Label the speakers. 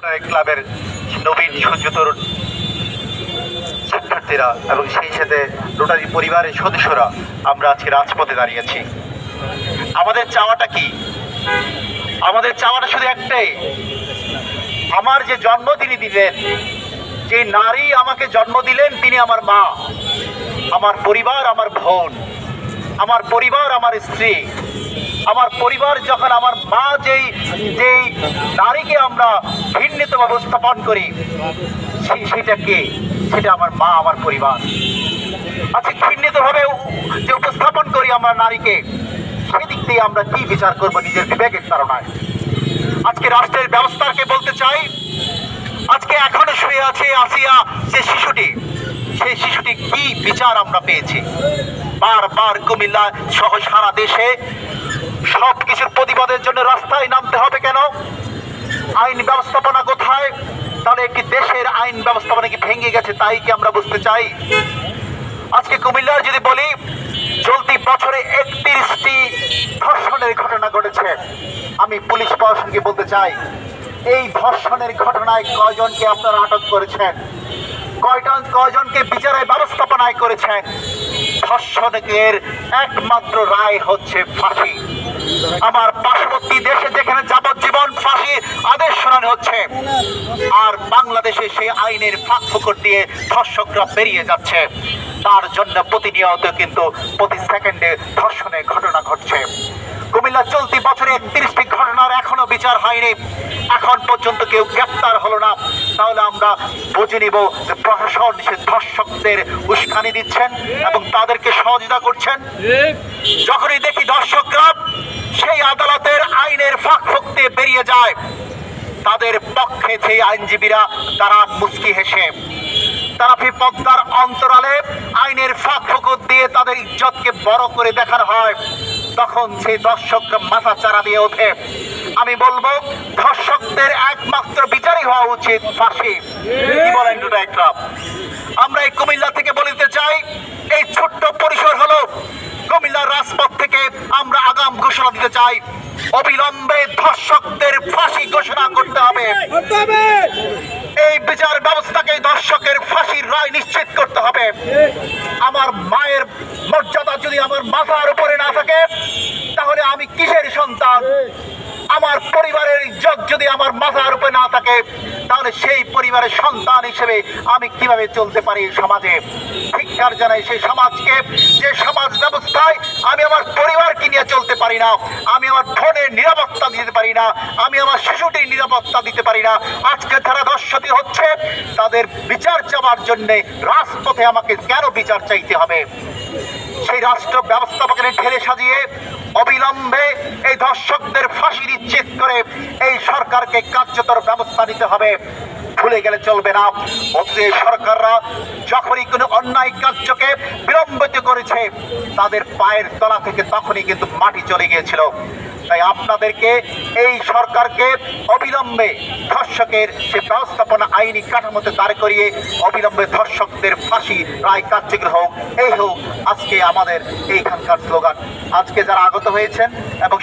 Speaker 1: ক্লাবের নবীন সূর্যতর শিক্ষার্থীরা এবং সেই সাথে রোটারি পরিবারের সদস্যরা আমরা আজকে রাজপথে দাঁড়িয়েছি। আমাদের চাওয়াটা কি? আমাদের চাওয়াটা শুধু একটাই, আমার যে জন্ম তিনি দিলেন, যে নারী আমাকে জন্ম দিলেন তিনি আমার মা, আমার পরিবার আমার বোন, আমার পরিবার আমার স্ত্রী, আমার পরিবার যখন আমার মা যেই নারীকে আমরা ঘৃণিত উপস্থাপন করি সেটা কে? সেটা আমার মা, আমার পরিবার। আজকে ঘৃণিতভাবে যে উপস্থাপন করি আমরা নারীকে, সেদিক দিয়ে আমরা কি বিচার করবো নিজের বিবেকের তাড়নায়? আজকে রাষ্ট্রের ব্যবস্থাকে বলতে চাই, আজকে এখনো শুয়ে আছে আসিয়া যে শিশুটি, সেই শিশুটি কি বিচার আমরা পেয়েছি? বারবার কুমিল্লা সহ সারা দেশে সব কিছুর প্রতিবাদের জন্য রাস্তায় নামতে হবে কেন? আইন ব্যবস্থাপনা কোথায়? তাহলে একটি দেশের আইন ব্যবস্থাপনা কি ভেঙে গেছে তাই কি আমরা বুঝতে চাই? আজকে কুমিল্লার যদি বলি, চলতি বছরে 31টি ধর্ষণের ঘটনা ঘটেছে। আমি পুলিশ প্রশাসনকে বলতে চাই, এই ধর্ষণের ঘটনায় কয়জনকে আপনারা আটক করেছেন? কয়জনকে বিচারের ব্যবস্থাপনায় করেছেন? ধর্ষণের একমাত্র রায় হচ্ছে ফাঁসি। আমার পার্শ্ববর্তী দেশে যেখানে যাবজ্জীবন ফাঁসি আদেশ শোনানো হচ্ছে, আর বাংলাদেশে সেই আইনের ফাঁক ফোকর দিয়ে ধর্ষকরা বেরিয়ে যাচ্ছে। তার জন্য প্রতিনিয়ত কিন্তু প্রতি সেকেন্ডে ধর্ষণের ঘটনা ঘটছে। কুমিল্লা চলতি বছরে 31টি ঘটনার এখনো বিচার হয়নি, এখন পর্যন্ত কেউ গ্রেপ্তার হলো না। তাহলে আমরা বুঝে নিব যে প্রশাসন সে ধর্ষকদের উস্কানি দিচ্ছেন এবং তাদেরকে সহযোগিতা করছেন। যখনই দেখি ধর্ষকরা সেই আদালতের আইনের ফাঁক ফোক দিয়ে বেরিয়ে যায়, তাদের পক্ষে সেই আইনজীবীরা তারা মুচকি হেসে, তারা পদ্মার অন্তরালে আইনের ফাঁক ফোকর দিয়ে তাদের ইজ্জতকে বড় করে দেখানো হয়, তখন সেই দর্শকরা মাথা চারা দিয়ে ওঠে। আমি বলবো, ধর্ষকদের একমাত্র বিচারই হওয়া উচিত ফাঁসি। কি বলেন একটা? আমরা এই কুমিল্লা থেকে বলতে চাই, এই ছোট্ট পরিসর হলো কুমিল্লার রাজপথ থেকে আমরা আগাম ঘোষণা দিতে চাই, অবিলম্বে ধর্ষকদের ফাঁসি ঘোষণা করতে হবে। এই বিচার ব্যবস্থাকে ধর্ষকের ফাঁসির রায় নিশ্চিত করতে হবে। আমার মায়ের মর্যাদা যদি আমার মাথার উপরে না থাকে, তাহলে আমি কিসের সন্তান? আমার পরিবারের ইজ্জত যদি আমার মাথার উপরে না থাকে, তাহলে সেই পরিবারের সন্তান হিসেবে আমি কিভাবে চলতে পারি সমাজে? ধিক্কার জানাই সেই সমাজকে, যে সমাজ ব্যবস্থায় আমি আমার পরিবারকে নিয়ে চলতে পারি না, আমি আমার বোনের নিরাপত্তা দিতে পারি না, আমি আমার শিশুটির নিরাপত্তা দিতে পারি না। আজকে যারা ধর্ষিত হচ্ছে তাদের বিচার চাওয়ার জন্যে রাজপথে আমাকে কেন বিচার চাইতে হবে? সেই রাষ্ট্র ব্যবস্থাপকের ঢেলে সাজিয়ে অবিলম্বে এই ধর্ষকদের ফাঁসি নিশ্চিত করে এই সরকারকে কার্যকর ব্যবস্থা নিতে হবে। ভুলে গেলে চলবে না, অতীতের সরকাররা যখনই কোনো অন্যায় কার্যকে বিলম্বিত করেছে, তাদের পায়ের তলা থেকে তখনই কিন্তু মাটি চলে গিয়েছিল। তাই আপনাদেরকে, এই সরকারকে অবিলম্বে ধর্ষকের সে ব্যবস্থাপনা আইনি কাঠামোতে দাঁড় করিয়ে অবিলম্বে ধর্ষকদের ফাঁসি রায় কার্যকর হোক, এই হোক আজকে আমাদের এইখানকার স্লোগান। আজকে যারা আগত হয়েছেন এবং